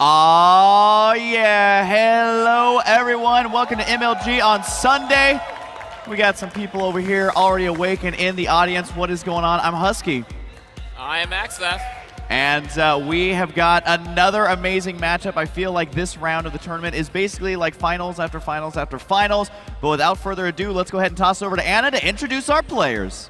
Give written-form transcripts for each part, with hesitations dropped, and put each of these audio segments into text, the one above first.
Oh yeah, hello everyone. Welcome to MLG on Sunday. We got some people over here already awake and in the audience. What is going on? I'm Husky. I am MLG. And we have got another amazing matchup. I feel like this round of the tournament is basically like finals after finals after finals. But without further ado, let's go ahead and toss it over to Anna to introduce our players.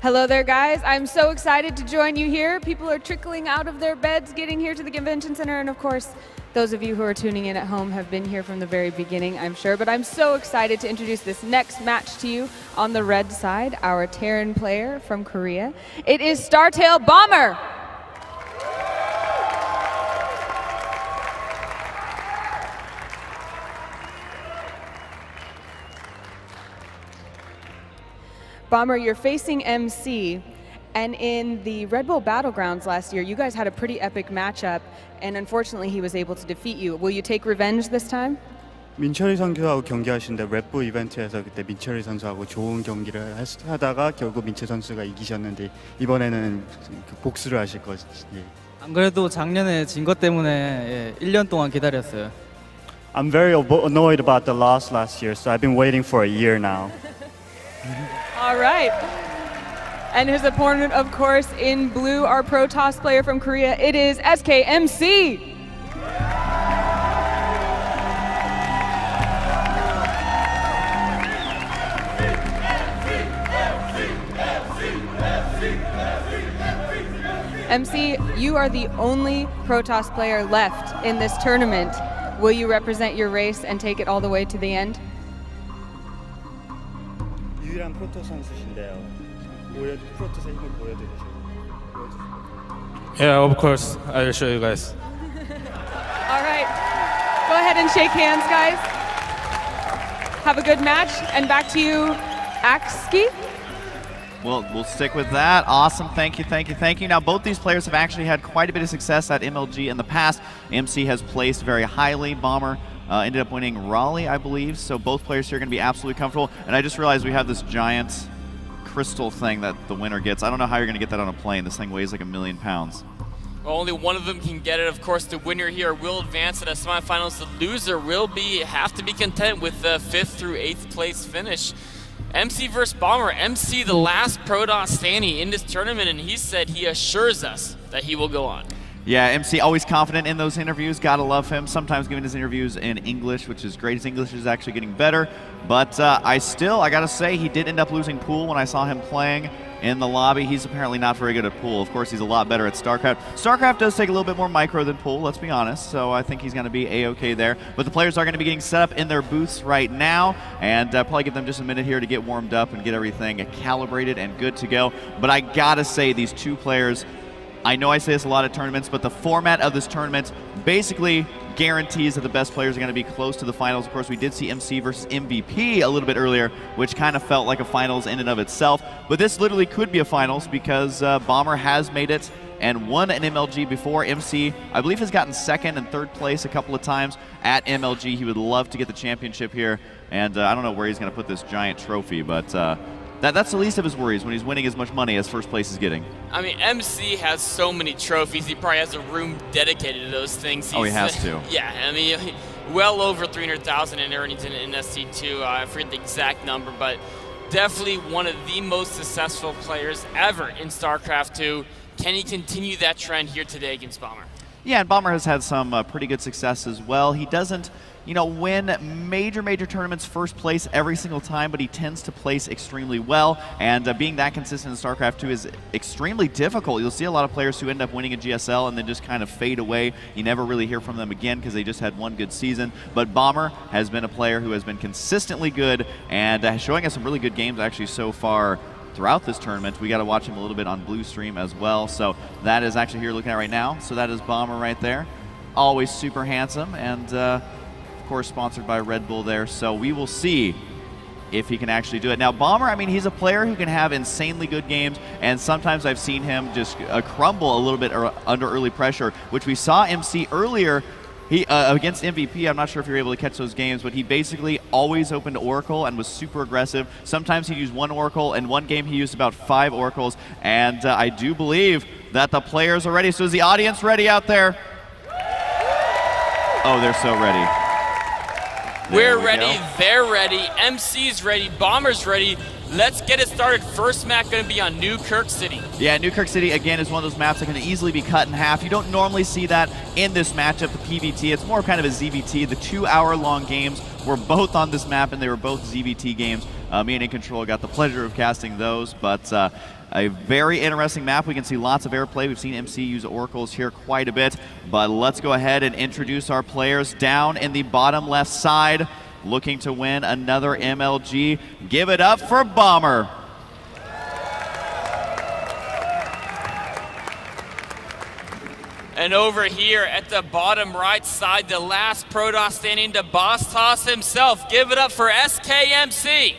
Hello there, guys. I'm so excited to join you here. People are trickling out of their beds, getting here to the convention center, and of course, those of you who are tuning in at home have been here from the very beginning, I'm sure. But I'm so excited to introduce this next match to you. On the red side, our Terran player from Korea. It is Startail Bomber. Bomber, you're facing MC, and in the Red Bull Battlegrounds last year, you guys had a pretty epic matchup, and unfortunately he was able to defeat you. Will you take revenge this time? 민철이 선수하고 경기하신데 랩부 이벤트에서 그때 민철이 선수하고 좋은 경기를 하다가 결국 민철 선수가 이기셨는데 이번에는 복수를 하실 것이. 안 그래도 작년에 진 것 때문에 1년 동안 기다렸어요. I'm very annoyed about the loss last year, so I've been waiting for a year now. All right. And his opponent, of course, in blue, our Protoss player from Korea, it is SKMC. MC, you are the only Protoss player left in this tournament. Will you represent your race and take it all the way to the end? 유일한 프로토 선수신데요. 프로토스의 힘을 보여주세요. Yeah, of course. I will show you guys. All right. Go ahead and shake hands, guys. Have a good match. And back to you, Akski. We'll stick with that. Awesome. Thank you, thank you, thank you. Now, both these players have actually had quite a bit of success at MLG in the past. MC has placed very highly. Bomber ended up winning Raleigh, I believe. So both players here are going to be absolutely comfortable. And I just realized we have this giant crystal thing that the winner gets. I don't know how you're going to get that on a plane. This thing weighs like 1,000,000 pounds. Well, only one of them can get it. Of course, the winner here will advance to the semifinals. The loser will have to be content with the 5th through 8th place finish. MC versus Bomber. MC, the last Protoss standing in this tournament, and he said he assures us that he will go on. Yeah, MC always confident in those interviews. Gotta love him. Sometimes giving his interviews in English, which is great. His English is actually getting better. But I gotta say, he did end up losing pool when I saw him playing in the lobby. He's apparently not very good at pool. Of course, he's a lot better at Starcraft. Starcraft does take a little bit more micro than pool, let's be honest. So I think he's gonna be A-okay there. But the players are gonna be getting set up in their booths right now. And probably give them just a minute here to get warmed up and get everything calibrated and good to go. But I gotta say, these two players, I know I say this a lot at tournaments, but the format of this tournament basically guarantees that the best players are going to be close to the finals. Of course, we did see MC versus MVP a little bit earlier, which kind of felt like a finals in and of itself. But this literally could be a finals because Bomber has made it and won an MLG before. MC, I believe, has gotten 2nd and 3rd place a couple of times at MLG. He would love to get the championship here. And I don't know where he's going to put this giant trophy, but that's the least of his worries when he's winning as much money as first place is getting. I mean, MC has so many trophies. He probably has a room dedicated to those things. He has to. Yeah, I mean, well over 300,000 in earnings in SC2. I forget the exact number, but definitely one of the most successful players ever in StarCraft 2. Can he continue that trend here today against Bomber? Yeah, and Bomber has had some pretty good success as well. He doesn't, win major tournaments first place every single time, but he tends to place extremely well. And being that consistent in StarCraft 2 is extremely difficult. You'll see a lot of players who end up winning a GSL and then just kind of fade away. You never really hear from them again because they just had one good season. But Bomber has been a player who has been consistently good and showing us some really good games actually so far throughout this tournament. We got to watch him a little bit on Blue Stream as well. So that is actually here looking at right now. So that is Bomber right there. Always super handsome and of course sponsored by Red Bull there. So we will see if he can actually do it. Now Bomber, I mean, he's a player who can have insanely good games, and sometimes I've seen him just crumble a little bit under early pressure, which we saw MC earlier. He against MVP, I'm not sure if you're able to catch those games, but he basically always opened Oracle and was super aggressive. Sometimes he'd use one Oracle. In one game, he used about 5 Oracles, and I do believe that the players are ready. So is the audience ready out there? Oh, they're so ready. We're ready, they're ready, MC's ready, Bomber's ready. Let's get it started. First map going to be on New Kirk City. Yeah, New Kirk City, again, is one of those maps that can easily be cut in half. You don't normally see that in this matchup, the PVT. It's more kind of a ZVT. The 2-hour-long games were both on this map, and they were both ZVT games. Me and In Control got the pleasure of casting those, but a very interesting map. We can see lots of airplay. We've seen MC use oracles here quite a bit, but let's go ahead and introduce our players. Down in the bottom left side, looking to win another MLG. Give it up for Bomber. And over here at the bottom right side, the last Protoss standing, the Boss Toss himself. Give it up for SKMC.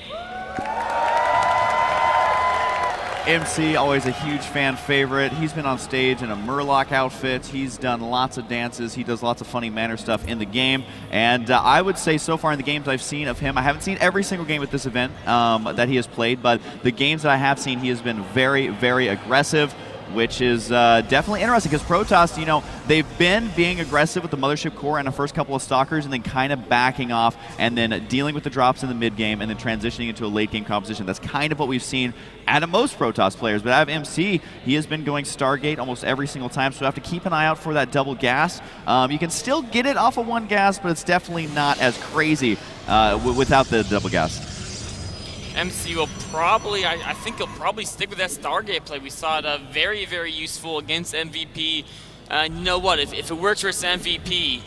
MC, always a huge fan favorite. He's been on stage in a Murloc outfit. He's done lots of dances. He does lots of funny manner stuff in the game. And I would say so far in the games I've seen of him, I haven't seen every single game at this event that he has played, but the games that I have seen, he has been very, very aggressive, which is definitely interesting because Protoss, you know, they've been being aggressive with the Mothership Core and the first couple of Stalkers and then kind of backing off and then dealing with the drops in the mid game and then transitioning into a late game composition. That's kind of what we've seen out of most Protoss players, but out of MC, he has been going Stargate almost every single time, so you have to keep an eye out for that double gas. You can still get it off of one gas, but it's definitely not as crazy without the double gas. MC will probably, I think he'll probably stick with that Stargate play. We saw it very, very useful against MVP. You know what, if it works versus MVP,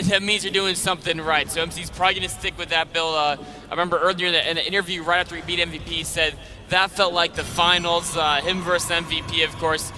that means you're doing something right. So MC's probably going to stick with that build. I remember earlier in the interview right after he beat MVP, he said that felt like the finals, him versus MVP, of course.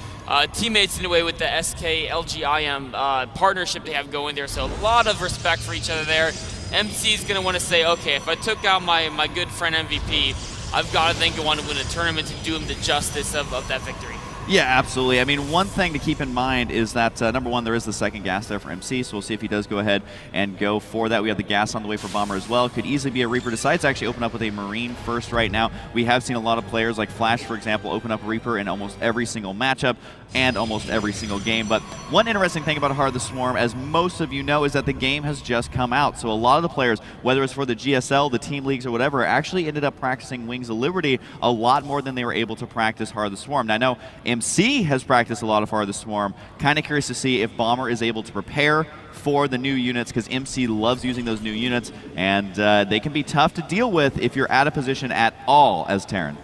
Teammates in a way with the SK-LGIM partnership they have going there, so a lot of respect for each other there. MC's going to want to say, okay, if I took out my good friend MVP, I've got to think I want to win a tournament to do him the justice of that victory. Yeah, absolutely. I mean, one thing to keep in mind is that, number one, there is the second gas there for MC, so we'll see if he does go ahead and go for that. We have the gas on the way for Bomber as well. Could easily be a Reaper. Decides to actually open up with a Marine first right now. We have seen a lot of players like Flash, for example, open up Reaper in almost every single matchup and almost every single game. But one interesting thing about Heart of the Swarm, as most of you know, is that the game has just come out. So a lot of the players, whether it's for the GSL, the team leagues, or whatever, actually ended up practicing Wings of Liberty a lot more than they were able to practice Heart of the Swarm. Now, I know MC has practiced a lot of Heart of the Swarm. Kind of curious to see if Bomber is able to prepare for the new units, because MC loves using those new units, and they can be tough to deal with if you're out of position at all as Terran.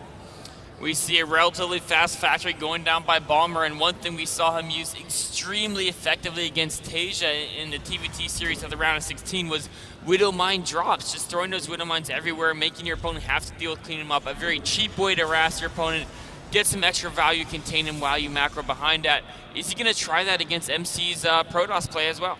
We see a relatively fast factory going down by Bomber, and one thing we saw him use extremely effectively against Tasia in the TVT series of the round of 16 was Widow Mine drops, just throwing those Widow Mines everywhere, making your opponent have to deal with cleaning them up. A very cheap way to harass your opponent, get some extra value, contain him while you macro behind that. Is he going to try that against MC's Protoss play as well?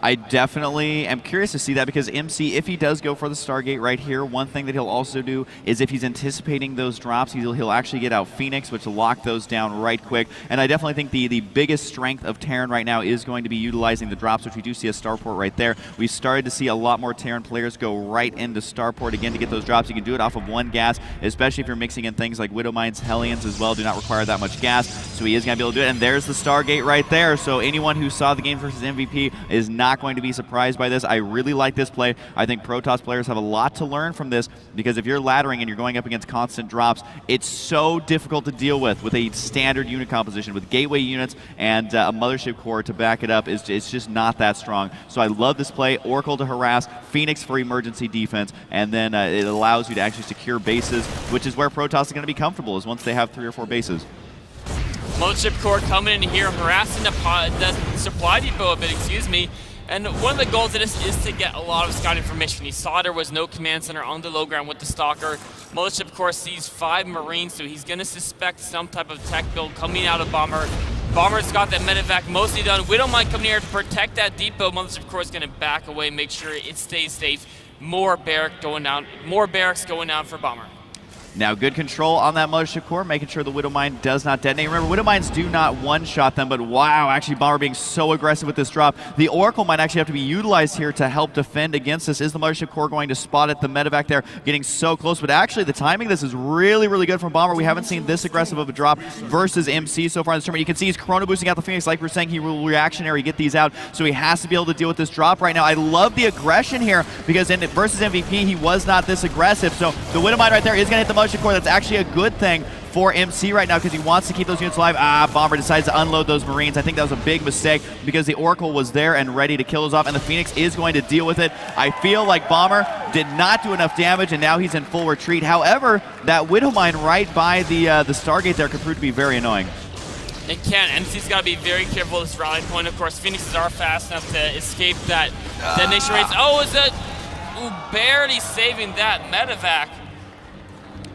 I definitely am curious to see that, because MC, if he does go for the Stargate right here, one thing that he'll also do is if he's anticipating those drops, he'll actually get out Phoenix, which will lock those down right quick. And I definitely think the biggest strength of Terran right now is going to be utilizing the drops, which we do see a Starport right there. We started to see a lot more Terran players go right into Starport again to get those drops. You can do it off of one gas, especially if you're mixing in things like Widow Mines, Hellions as well, do not require that much gas. So he is going to be able to do it. And there's the Stargate right there. So anyone who saw the game versus MVP is not going to be surprised by this. I really like this play. I think Protoss players have a lot to learn from this, because if you're laddering and you're going up against constant drops, it's so difficult to deal with a standard unit composition with gateway units and a Mothership Core to back it up. It's just not that strong. So I love this play. Oracle to harass, Phoenix for emergency defense, and then it allows you to actually secure bases, which is where Protoss is going to be comfortable, is once they have 3 or 4 bases. Mothership Core coming in here, harassing the supply depot a bit, excuse me. And one of the goals of this is to get a lot of scout information. He saw there was no command center on the low ground with the Stalker. Mothership, of course, sees 5 Marines, so he's going to suspect some type of tech build coming out of Bomber. Bomber's got that medevac mostly done. We don't mind coming here to protect that depot. Mothership, of course, is going to back away, make sure it stays safe. More barracks going down for Bomber. Now, good control on that Mothership Core, making sure the Widow Mine does not detonate. Remember, Widow Mines do not one-shot them, but wow, actually Bomber being so aggressive with this drop. The Oracle might actually have to be utilized here to help defend against this. Is the Mothership Core going to spot it? The medevac there getting so close, but actually the timing of this is really, really good from Bomber. We haven't seen this aggressive of a drop versus MC so far in this tournament. You can see he's chrono boosting out the Phoenix. Like we were saying, he will reactionary get these out, so he has to be able to deal with this drop right now. I love the aggression here because in versus MVP, he was not this aggressive. So the Widow Mine right there is going to hit the Mothership Core. That's actually a good thing for MC right now because he wants to keep those units alive. Bomber decides to unload those Marines. I think that was a big mistake because the Oracle was there and ready to kill those off, and the Phoenix is going to deal with it. I feel like Bomber did not do enough damage, and now he's in full retreat. However, that Widow Mine right by the Stargate there could prove to be very annoying. It can. MC's got to be very careful with this rallying point. Of course, Phoenixes are fast enough to escape that detonation rates. Oh, is that? Ooh, barely saving that medevac.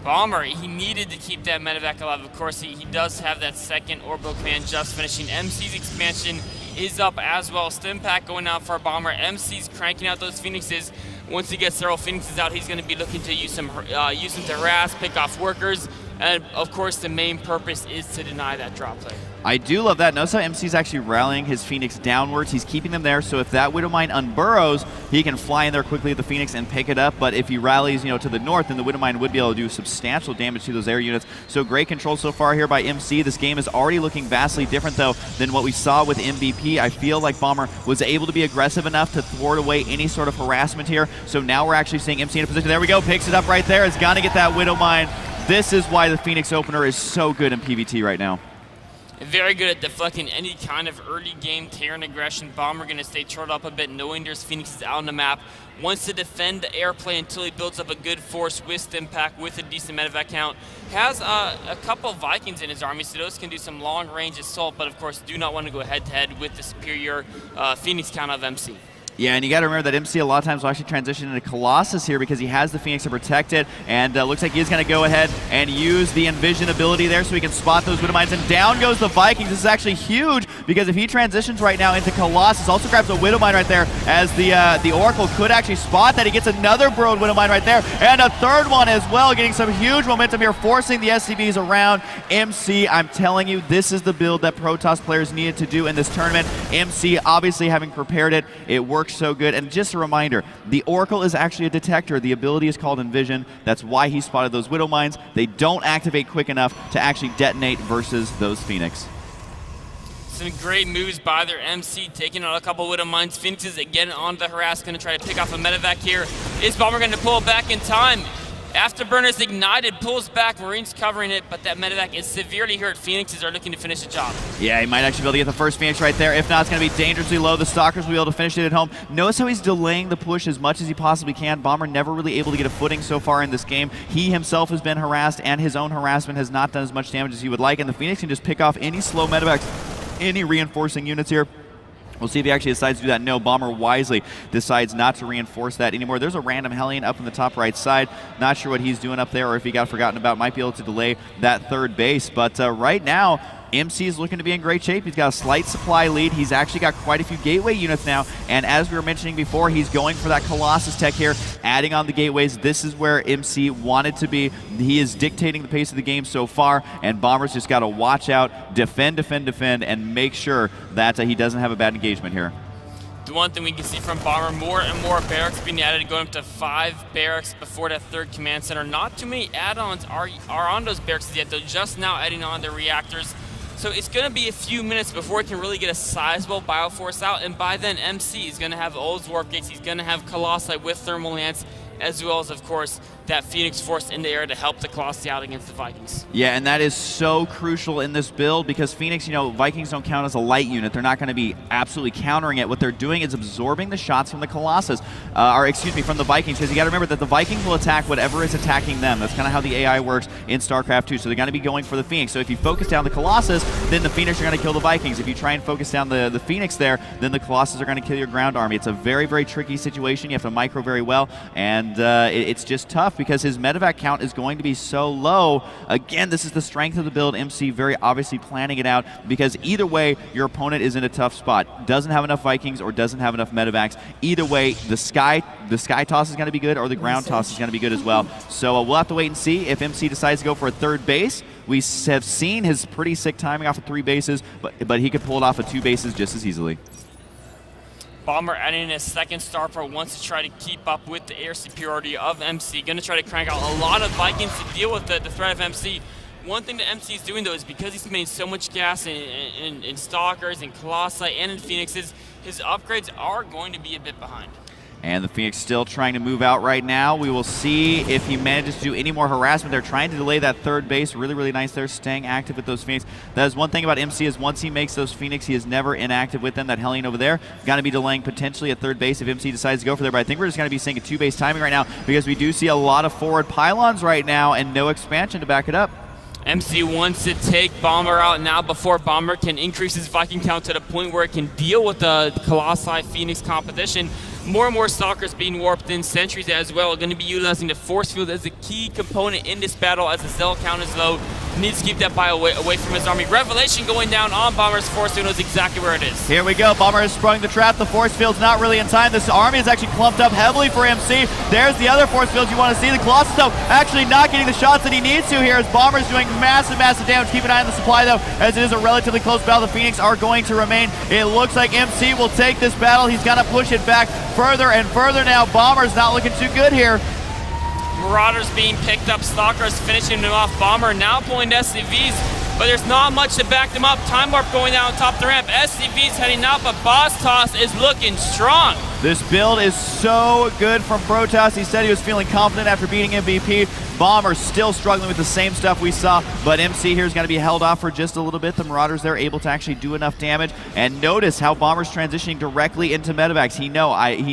Bomber, he needed to keep that medevac alive. Of course, he does have that second orbital command just finishing. MC's expansion is up as well. Stimpack going out for Bomber. MC's cranking out those Phoenixes. Once he gets several Phoenixes out, he's going to be looking to use them to harass, pick off workers. And of course, the main purpose is to deny that drop play. I do love that. Notice how MC's actually rallying his Phoenix downwards. He's keeping them there, so if that Widow Mine unburrows, he can fly in there quickly with the Phoenix and pick it up. But if he rallies, to the north, then the Widow Mine would be able to do substantial damage to those air units. So great control so far here by MC. This game is already looking vastly different, though, than what we saw with MVP. I feel like Bomber was able to be aggressive enough to thwart away any sort of harassment here. So now we're actually seeing MC in a position. There we go. Picks it up right there. It's got to get that Widow Mine. This is why the Phoenix opener is so good in PvT right now. Very good at deflecting any kind of early game Terran aggression. Bomber going to stay turtled up a bit, knowing there's Phoenixes out on the map. Wants to defend the airplay until he builds up a good force with Stimpack, with a decent medevac count. Has a couple Vikings in his army, so those can do some long range assault, but of course do not want to go head to head with the superior Phoenix count of MC. Yeah, and you got to remember that MC a lot of times will actually transition into Colossus here because he has the Phoenix to protect it, and looks like he's going to go ahead and use the Envision ability there so he can spot those Widow Mines, and down goes the Vikings. This is actually huge because if he transitions right now into Colossus, also grabs a Widow Mine right there as the Oracle could actually spot that. He gets another burrowed Widow Mine right there, and a third one as well, getting some huge momentum here, forcing the SCVs around MC. I'm telling you, this is the build that Protoss players needed to do in this tournament. MC, obviously having prepared it, it works so good. And just a reminder, the Oracle is actually a detector. The ability is called Envision. That's why he spotted those Widow Mines. They don't activate quick enough to actually detonate versus those Phoenix. Some great moves by their MC, taking out a couple Widow Mines. Phoenixes again on the harass, going to try to pick off a medevac here. Is Bomber going to pull it back in time? Afterburner's ignited, pulls back, Marines covering it, but that medevac is severely hurt. Phoenixes are looking to finish the job. Yeah, he might actually be able to get the first Phoenix right there. If not, it's going to be dangerously low. The Stalkers will be able to finish it at home. Notice how he's delaying the push as much as he possibly can. Bomber never really able to get a footing so far in this game. He himself has been harassed, and his own harassment has not done as much damage as he would like, and the Phoenix can just pick off any slow medevacs, any reinforcing units here. We'll see if he actually decides to do that. No, Bomber wisely decides not to reinforce that anymore. There's a random Hellion up in the top right side. Not sure what he's doing up there or if he got forgotten about. Might be able to delay that third base. But right now, MC is looking to be in great shape. He's got a slight supply lead. He's actually got quite a few gateway units now. And as we were mentioning before, he's going for that Colossus tech here, adding on the gateways. This is where MC wanted to be. He is dictating the pace of the game so far, and Bomber's just got to watch out, defend, defend, defend, and make sure that he doesn't have a bad engagement here. The one thing we can see from Bomber, more and more barracks being added, going up to 5 barracks before that third command center. Not too many add-ons are on those barracks yet. They're just now adding on their reactors. So it's going to be a few minutes before we can really get a sizable Bioforce out, and by then MC is going to have Old's Warp Gates, he's going to have Colossi with Thermal Lance, as well as, of course, that Phoenix Force in the air to help the Colossi out against the Vikings. Yeah, and that is so crucial in this build because Phoenix, Vikings don't count as a light unit. They're not going to be absolutely countering it. What they're doing is absorbing the shots from the Colossus, from the Vikings, because you got to remember that the Vikings will attack whatever is attacking them. That's kind of how the AI works in Starcraft 2. So they're going to be going for the Phoenix. So if you focus down the Colossus, then the Phoenix are going to kill the Vikings. If you try and focus down the Phoenix there, then the Colossus are going to kill your ground army. It's a very, very tricky situation. You have to micro very well, and it's just tough. because his medevac count is going to be so low. Again, this is the strength of the build. MC very obviously planning it out, because either way, your opponent is in a tough spot. Doesn't have enough Vikings or doesn't have enough medevacs. Either way, the sky toss is going to be good, or the ground toss is going to be good as well. So we'll have to wait and see if MC decides to go for a third base. We have seen his pretty sick timing off of 3 bases, but he could pull it off of 2 bases just as easily. Bomber adding in a second star pro wants to try to keep up with the air superiority of MC. Going to try to crank out a lot of Vikings to deal with the threat of MC. One thing that MC is doing, though, is because he's spending so much gas in Stalkers, in Colossi, and in Phoenixes, his upgrades are going to be a bit behind. And the Phoenix still trying to move out right now. We will see if he manages to do any more harassment. They're trying to delay that third base. Really, really nice there, staying active with those Phoenix. That is one thing about MC, is once he makes those Phoenix, he is never inactive with them. That Hellion over there, going to be delaying potentially a third base if MC decides to go for there. But I think we're just going to be seeing a 2-base timing right now, because we do see a lot of forward pylons right now and no expansion to back it up. MC wants to take Bomber out now before Bomber can increase his Viking count to the point where it can deal with the Colossi Phoenix competition. More and more Stalkers being warped in, sentries as well, are going to be utilizing the force field as a key component in this battle as the Zell count is low. Needs to keep that pile away from his army. Revelation going down on Bomber's force field, knows exactly where it is. Here we go. Bomber has sprung the trap. The force field's not really in time. This army is actually clumped up heavily for MC. There's the other force fields you want to see. The Colossus, though, actually not getting the shots that he needs to here, as Bomber's doing massive damage. Keep an eye on the supply, though, as it is a relatively close battle. The Phoenix are going to remain. It looks like MC will take this battle. He's going to push it back further and further now. Bomber's not looking too good here. Marauders being picked up, Stalkers finishing them off. Bomber now pulling SCVs, but there's not much to back them up. Time Warp going down top the ramp. SCVs heading out, but Boss Toss is looking strong. This build is so good from Protoss. He said he was feeling confident after beating MVP. Bomber still struggling with the same stuff we saw, but MC here is going to be held off for just a little bit. The Marauders, they're able to actually do enough damage. And notice how Bomber's transitioning directly into medevacs. He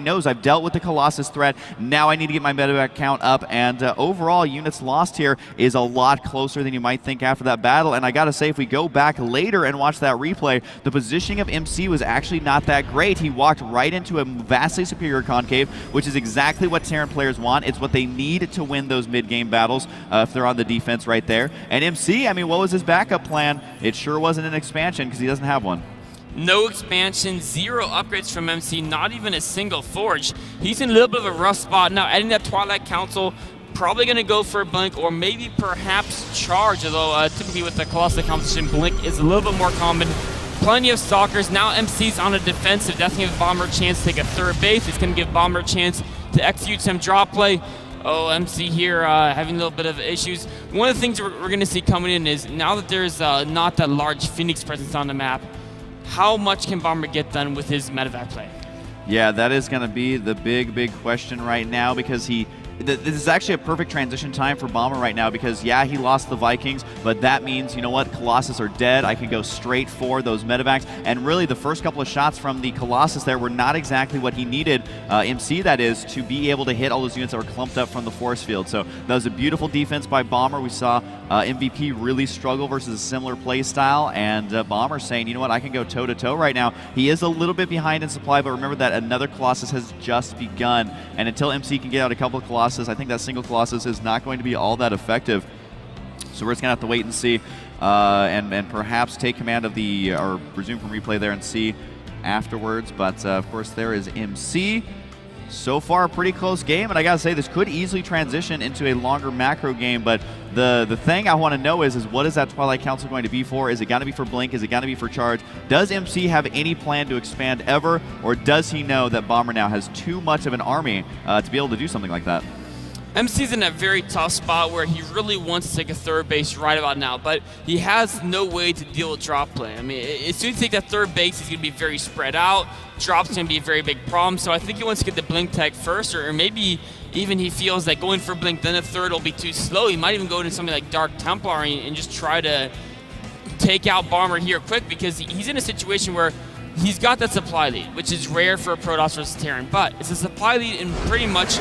knows I've dealt with the Colossus threat. Now I need to get my medevac count up. And overall, units lost here is a lot closer than you might think after that battle. And I got to say, if we go back later and watch that replay, the positioning of MC was actually not that great. He walked right into a vastly superior concave, which is exactly what Terran players want. It's what they need to win those mid-game battles if they're on the defense right there. And MC, I mean, what was his backup plan? It sure wasn't an expansion, because he doesn't have one. No expansion, 0 upgrades from MC, not even a single forge. He's in a little bit of a rough spot now. Adding that Twilight Council, probably going to go for a blink, or maybe perhaps charge, although typically with the Colossal composition, blink is a little bit more common. Plenty of Stalkers. Now MC's on a defensive. That's going to give Bomber a chance to take a third base. It's going to give Bomber a chance to execute some drop play. Oh, MC here having a little bit of issues. One of the things we're going to see coming in is, now that there's not that large Phoenix presence on the map, how much can Bomber get done with his medevac play? Yeah, that is going to be the big question right now, because this is actually a perfect transition time for Bomber right now, because yeah, he lost the Vikings, but that means, you know what, Colossus are dead. I can go straight for those medevacs. And really, the first couple of shots from the Colossus there were not exactly what he needed, MC that is, to be able to hit all those units that were clumped up from the force field. So that was a beautiful defense by Bomber. We saw MVP really struggle versus a similar play style, and Bomber saying, you know what, I can go toe-to-toe right now. He is a little bit behind in supply, but remember that another Colossus has just begun, and until MC can get out a couple of Colossus, I think that single Colossus is not going to be all that effective. So we're just going to have to wait and see, and perhaps take command of or resume from replay there and see afterwards. But of course, there is MC. So far, a pretty close game, and I gotta say, this could easily transition into a longer macro game, but the thing I want to know is what is that Twilight Council going to be for? Is it going to be for Blink? Is it going to be for Charge? Does MC have any plan to expand ever, or does he know that Bomber now has too much of an army to be able to do something like that? MC's in a very tough spot where he really wants to take a third base right about now, but he has no way to deal with drop play. I mean, as soon as he takes that third base, he's going to be very spread out. Drop's going to be a very big problem, so I think he wants to get the blink tech first, or maybe even he feels that going for blink, then the third will be too slow. He might even go into something like Dark Templar and just try to take out Bomber here quick, because he's in a situation where he's got that supply lead, which is rare for a Protoss versus Terran, but it's a supply lead in pretty much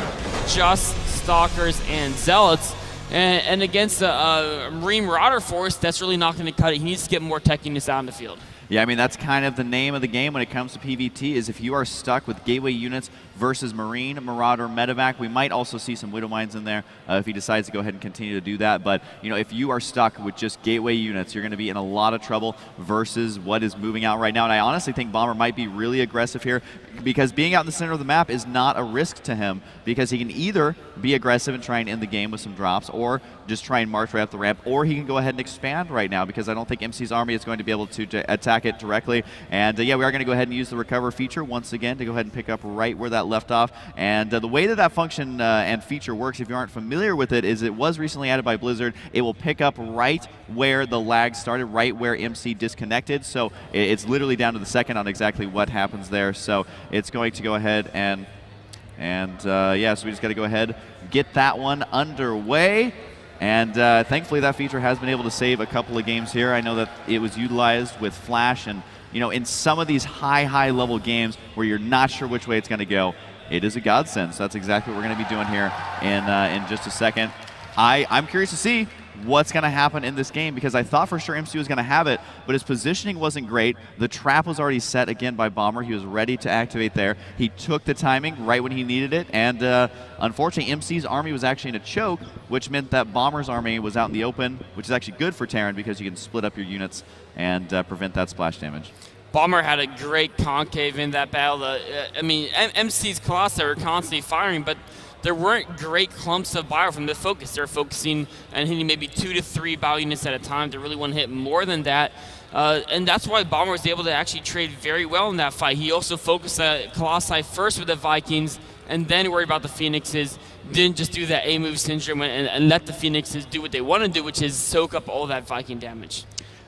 just Stalkers and Zealots, and against a Marine Marauder force, that's really not going to cut it. He needs to get more tech units out in the field. Yeah, I mean, that's kind of the name of the game when it comes to PvT, is if you are stuck with gateway units versus Marine, Marauder, Medevac, we might also see some Widow Mines in there if he decides to go ahead and continue to do that. But, you know, if you are stuck with just gateway units, you're going to be in a lot of trouble versus what is moving out right now. And I honestly think Bomber might be really aggressive here, because being out in the center of the map is not a risk to him, because he can either be aggressive and try and end the game with some drops, or just try and march right up the ramp, or he can go ahead and expand right now, because I don't think MC's army is going to be able to attack it directly. And yeah, we are going to go ahead and use the recover feature once again to go ahead and pick up right where that left off. And the way that function and feature works, if you aren't familiar with it, is it was recently added by Blizzard. It will pick up right where the lag started, right where MC disconnected. So it's literally down to the second on exactly what happens there. So it's going to go ahead and yeah, so we just got to go ahead, get that one underway. And thankfully that feature has been able to save a couple of games here. I know that it was utilized with Flash, and you know, in some of these high level games where you're not sure which way it's going to go, it is a godsend. So that's exactly what we're going to be doing here in just a second. I'm curious to see what's going to happen in this game, because I thought for sure MC was going to have it, but his positioning wasn't great. The trap was already set again by Bomber. He was ready to activate there. He took the timing right when he needed it, and unfortunately MC's army was actually in a choke, which meant that Bomber's army was out in the open, which is actually good for Terran, because you can split up your units and prevent that splash damage. Bomber had a great concave in that battle. I mean, MC's Colossi were constantly firing, but there weren't great clumps of bio from the focus. They're focusing and hitting maybe 2 to 3 bio units at a time. They really want to hit more than that. And that's why Bomber was able to actually trade very well in that fight. He also focused Colossi first with the Vikings, and then worried about the Phoenixes. Didn't just do that A-move syndrome and let the Phoenixes do what they want to do, which is soak up all that Viking damage.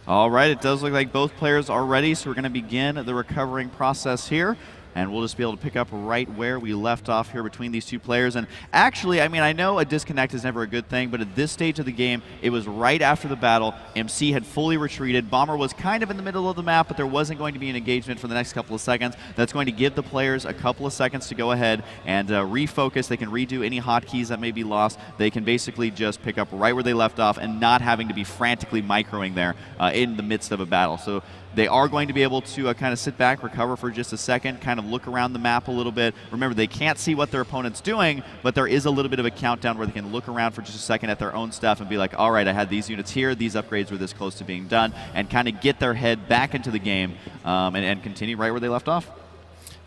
All right, it does look like both players are ready, so we're going to begin the recovering process here. And we'll just be able to pick up right where we left off here between these two players. And actually, I mean, I know a disconnect is never a good thing, but at this stage of the game, it was right after the battle. MC had fully retreated. Bomber was kind of in the middle of the map, but there wasn't going to be an engagement for the next couple of seconds. That's going to give the players a couple of seconds to go ahead and refocus. They can redo any hotkeys that may be lost. They can basically just pick up right where they left off and not having to be frantically microing there in the midst of a battle. So they are going to be able to kind of sit back, recover for just a second, kind of look around the map a little bit. Remember, they can't see what their opponent's doing, but there is a little bit of a countdown where they can look around for just a second at their own stuff and be like, all right, I had these units here, these upgrades were this close to being done, and kind of get their head back into the game and continue right where they left off.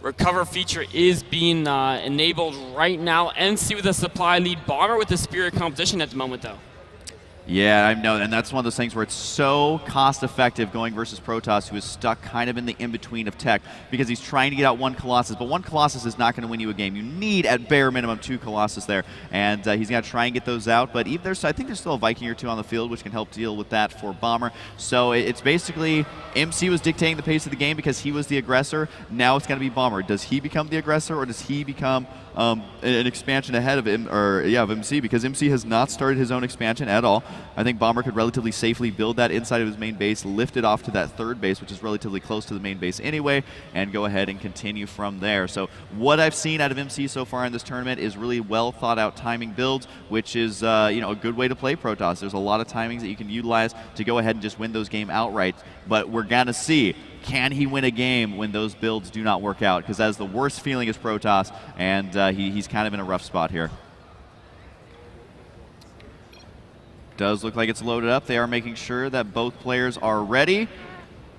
Recover feature is being enabled right now. MC with a supply lead, Bomber with the Spirit competition at the moment, though. Yeah, I know, and that's one of those things where it's so cost-effective going versus Protoss, who is stuck kind of in the in-between of tech, because he's trying to get out one Colossus, but one Colossus is not going to win you a game. You need, at bare minimum, 2 Colossus there, and he's going to try and get those out, but even I think there's still a Viking or 2 on the field, which can help deal with that for Bomber. So it's basically, MC was dictating the pace of the game because he was the aggressor. Now it's going to be Bomber. Does he become the aggressor, or does he become an expansion ahead of him, or yeah, of MC? Because MC has not started his own expansion at all. I think Bomber could relatively safely build that inside of his main base, lift it off to that third base, which is relatively close to the main base anyway, and go ahead and continue from there. So what I've seen out of MC so far in this tournament is really well thought out timing builds, which is you know, a good way to play Protoss. There's a lot of timings that you can utilize to go ahead and just win those games outright, but we're gonna see, can he win a game when those builds do not work out? Because that's the worst feeling is Protoss, and he's kind of in a rough spot here. Does look like it's loaded up. They are making sure that both players are ready.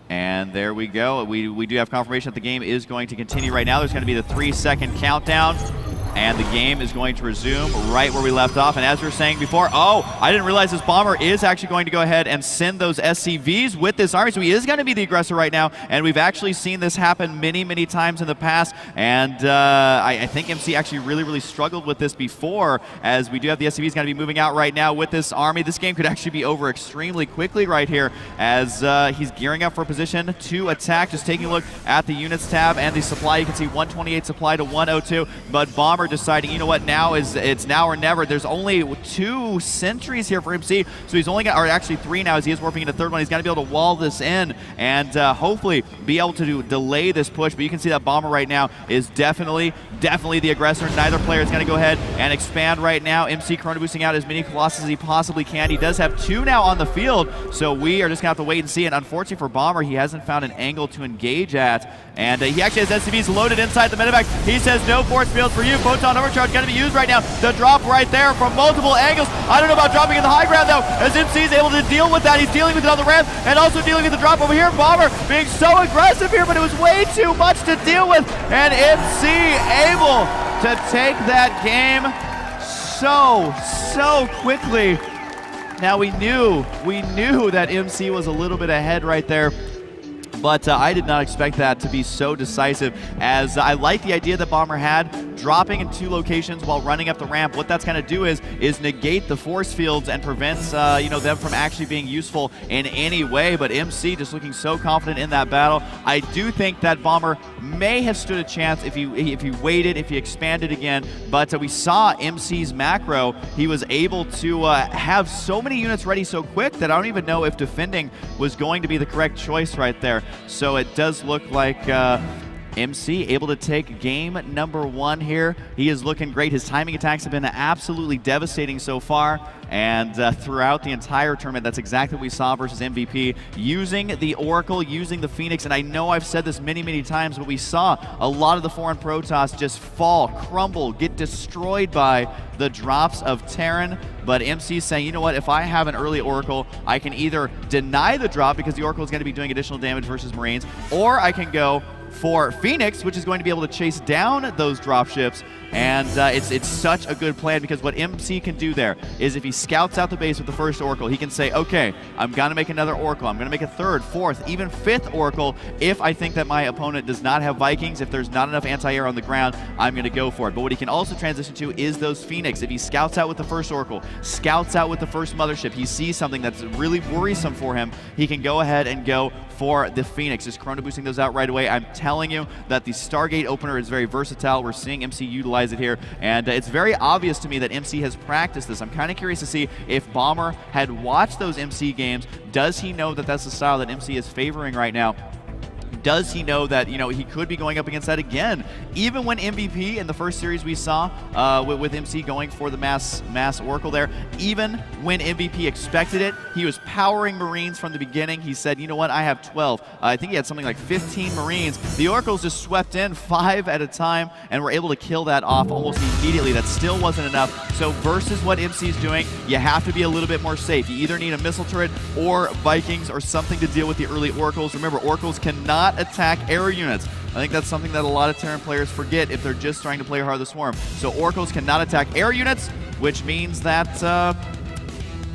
And there we go. We do have confirmation that the game is going to continue right now. There's going to be the 3-second countdown. And the game is going to resume right where we left off. And as we were saying before, oh, I didn't realize this Bomber is actually going to go ahead and send those SCVs with this army. So he is going to be the aggressor right now. And we've actually seen this happen many, many times in the past. And I think MC actually really struggled with this before, as we do have the SCVs going to be moving out right now with this army. This game could actually be over extremely quickly right here, as he's gearing up for a position to attack. Just taking a look at the units tab and the supply, you can see 128 supply to 102. But Bomber deciding, you know what, it's now or never. There's only 2 sentries here for MC, so he's only got, or actually 3 now as he is warping into 3rd one. He's got to be able to wall this in and hopefully be able to delay this push. But you can see that Bomber right now is definitely the aggressor. Neither player is going to go ahead and expand right now. MC chrono boosting out as many Colossus as he possibly can. He does have 2 now on the field, so we are just going to have to wait and see. And unfortunately for Bomber, he hasn't found an angle to engage at. And he actually has SCVs loaded inside the medevac. He says no force field for you. Photon overcharge going to be used right now. The drop right there from multiple angles. I don't know about dropping in the high ground though, as MC is able to deal with that. He's dealing with it on the ramp and also dealing with the drop over here. Bomber being so aggressive here, but it was way too much to deal with. And MC able to take that game so quickly. Now we knew that MC was a little bit ahead right there, but I did not expect that to be so decisive, as I like the idea that Bomber had, dropping in 2 locations while running up the ramp. What that's going to do is negate the force fields and prevents them from actually being useful in any way. But MC just looking so confident in that battle. I do think that Bomber may have stood a chance if he waited, if he expanded again, but we saw MC's macro. He was able to have so many units ready so quick that I don't even know if defending was going to be the correct choice right there. So it does look like MC able to take game number 1 here. He is looking great. His timing attacks have been absolutely devastating so far, and throughout the entire tournament, that's exactly what we saw versus MVP, using the Oracle, using the Phoenix. And I know I've said this many times, but we saw a lot of the foreign Protoss just fall, crumble, get destroyed by the drops of Terran. But MC's saying, you know what, if I have an early Oracle, I can either deny the drop because the Oracle is going to be doing additional damage versus Marines, or I can go for Phoenix, which is going to be able to chase down those dropships. And it's such a good plan, because what MC can do there is, if he scouts out the base with the first Oracle, he can say, okay, I'm going to make another Oracle. I'm going to make a 3rd, 4th, even 5th Oracle if I think that my opponent does not have Vikings. If there's not enough anti-air on the ground, I'm going to go for it. But what he can also transition to is those Phoenix. If he scouts out with the first Oracle, scouts out with the first Mothership, he sees something that's really worrisome for him, he can go ahead and go for the Phoenix, just chrono boosting those out right away. I'm telling you that the Stargate opener is very versatile. We're seeing MC utilize it here, and it's very obvious to me that MC has practiced this. I'm kind of curious to see if Bomber had watched those MC games. Does he know that that's the style that MC is favoring right now? Does he know that, he could be going up against that again? Even when MVP in the first series we saw with MC going for the mass Oracle there, even when MVP expected it, he was powering Marines from the beginning. He said, you know what, I have 12. I think he had something like 15 Marines. The Oracles just swept in 5 at a time and were able to kill that off almost immediately. That still wasn't enough. So versus what MC is doing, you have to be a little bit more safe. You either need a missile turret or Vikings or something to deal with the early Oracles. Remember, Oracles cannot attack air units. I think that's something that a lot of Terran players forget if they're just trying to play Heart of the Swarm. So Oracles cannot attack air units, which means that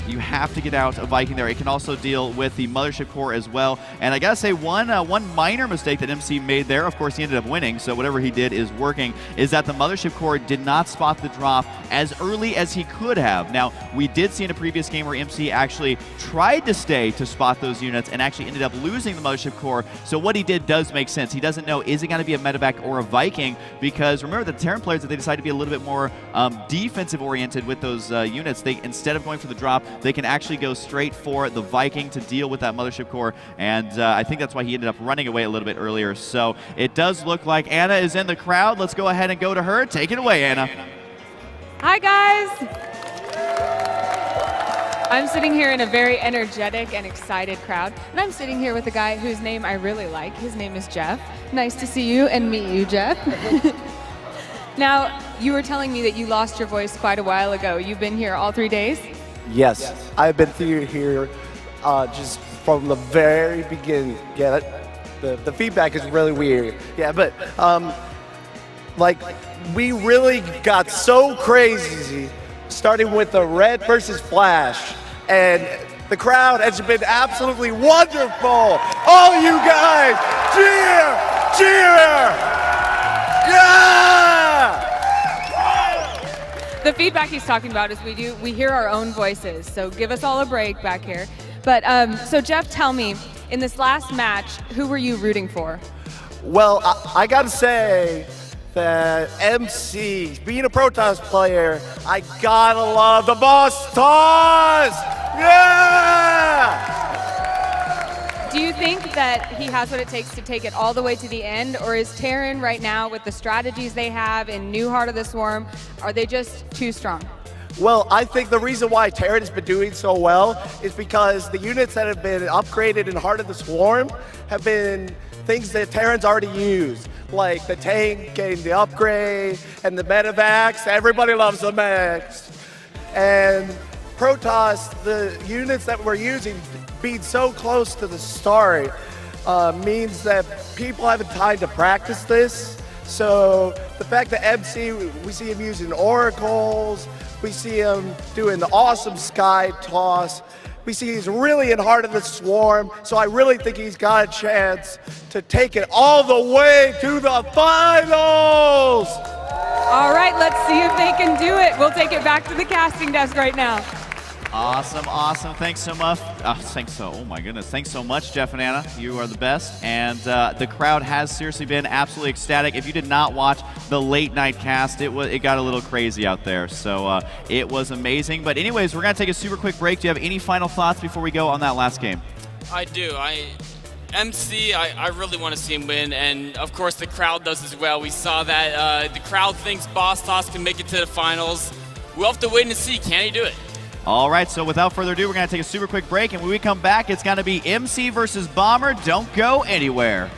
you have to get out a Viking there. It can also deal with the Mothership Core as well. And I gotta say, one minor mistake that MC made there, of course he ended up winning, so whatever he did is working, is that the Mothership Core did not spot the drop as early as he could have. Now, we did see in a previous game where MC actually tried to stay to spot those units and actually ended up losing the Mothership Core. So what he did does make sense. He doesn't know, is it gonna be a medevac or a Viking? Because remember, the Terran players, that they decide to be a little bit more defensive oriented with those units, they, instead of going for the drop, they can actually go straight for the Viking to deal with that Mothership Core, and I think that's why he ended up running away a little bit earlier. So it does look like Anna is in the crowd. Let's go ahead and go to her. Take it away, Anna. Hi, guys. I'm sitting here in a very energetic and excited crowd, and I'm sitting here with a guy whose name I really like. His name is Jeff. Nice to see you and meet you, Jeff. Now, you were telling me that you lost your voice quite a while ago. You've been here all 3 days? Yes, I've been through here just from the very beginning. Yeah, the feedback is really weird. Yeah, but like we really got so crazy, starting with the Red versus Flash, and the crowd has been absolutely wonderful. All you guys, cheer! Yeah! The feedback he's talking about is we hear our own voices, so give us all a break back here. But so Jeff, tell me, in this last match, who were you rooting for? Well, I gotta say, the MC, being a Protoss player, I gotta love the boss toss! Yeah! Do you think that he has what it takes to take it all the way to the end, or is Terran right now, with the strategies they have in New Heart of the Swarm, are they just too strong? Well, I think the reason why Terran has been doing so well is because the units that have been upgraded in Heart of the Swarm have been things that Terran's already used, like the tank getting the upgrade and the medevacs. Everybody loves the mechs. And Protoss, the units that we're using, being so close to the start means that people haven't time to practice this. So the fact that MC, we see him using oracles, we see him doing the awesome sky toss, we see he's really in Heart of the Swarm, so I really think he's got a chance to take it all the way to the finals! All right, let's see if they can do it. We'll take it back to the casting desk right now. Awesome, awesome. Thanks so much. Oh my goodness. Thanks so much, Jeff and Anna. You are the best. And the crowd has seriously been absolutely ecstatic. If you did not watch the late night cast, it got a little crazy out there. So it was amazing. But anyways, we're going to take a super quick break. Do you have any final thoughts before we go on that last game? I do. MC, I really want to see him win, and of course the crowd does as well. We saw that the crowd thinks Boss Toss can make it to the finals. We'll have to wait and see, can he do it? All right, so without further ado, we're going to take a super quick break, and when we come back, it's going to be MC versus Bomber. Don't go anywhere.